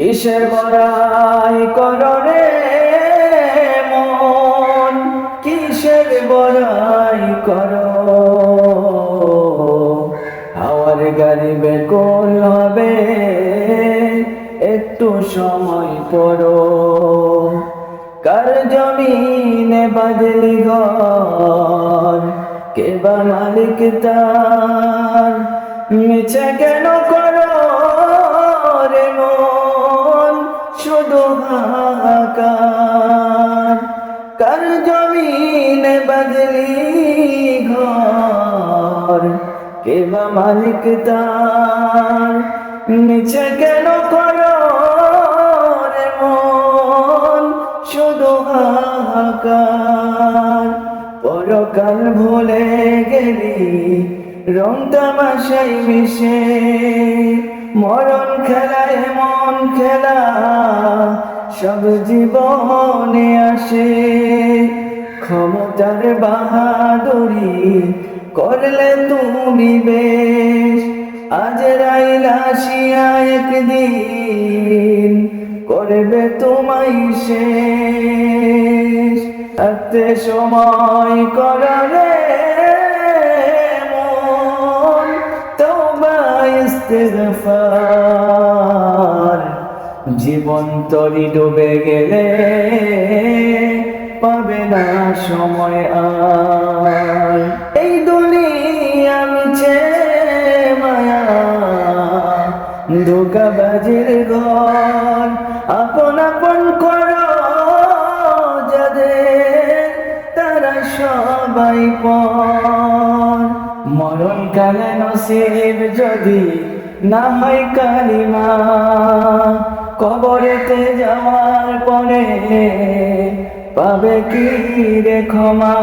কিসের বড়াই করো রে মন, কিসের বড়াই করো। হাওয়ার গাড়ি বেকুল হবে, একটু সময় পড়ো। কার জমিনে বাদলি ঘর, কে বা মালিক তার। মিছে কেন করো রে মন, শুধু হাহাকার। কার জমিনে বাদলি ঘর, কে বা মালিক তার। মিছে কেন করো রে মন, শুধু হাহাকার। পরকাল ভুলে গেলি রং তামাশাই মিশে, মরণ খেলায় মন খেলা সব জীবনে আসে। ক্ষমতার বাহাদুরি করলে তুমি বেশ, আজরাইল আসিয়া একদিন করবে তোমায় শেষ। থাকতে সময় করলে মন, তওবা ইস্তিগফার। জীবন তরি ডুবে গেলে পাবে না সময় আর। এই দুনিয়া মিছে মায়া, ধোঁকাবাজির ঘর। আপন আপন করো যাদের, তারা সবাই পর। মরণকালে নসিব যদি না হয় কালিমা, কবরেতে যাওয়ার পরে পাবে কি রে ক্ষমা।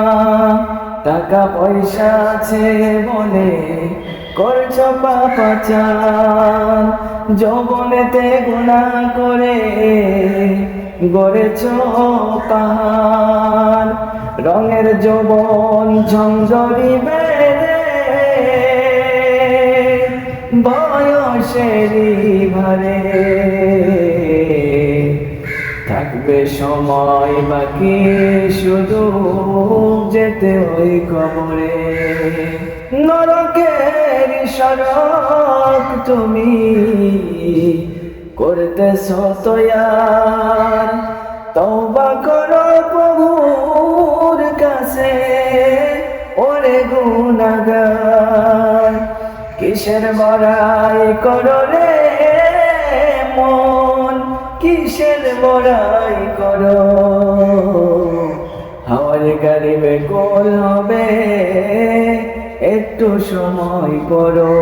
টাকা পয়সা আছে বলে করছ পাপাচার, যৌবনেতে গুনাহ করে গড়েছ পাহাড়। রঙের যৌবন ঝঞ্ঝরিবে রে, বয়সেরই ভারে। থাকবে সময় বাকি শুধু যেতে ওই কবরে। নরকের সড়ক তুমি করতেছ তৈয়ার, তওবা করো প্রভুর কাছে ওরে গুনাহগার। কিসের বড়াই করো রে মন, কিসের বড়াই করো। হাওয়ার গাড়ি বেকুল হবে, একটু সময় পড়ো।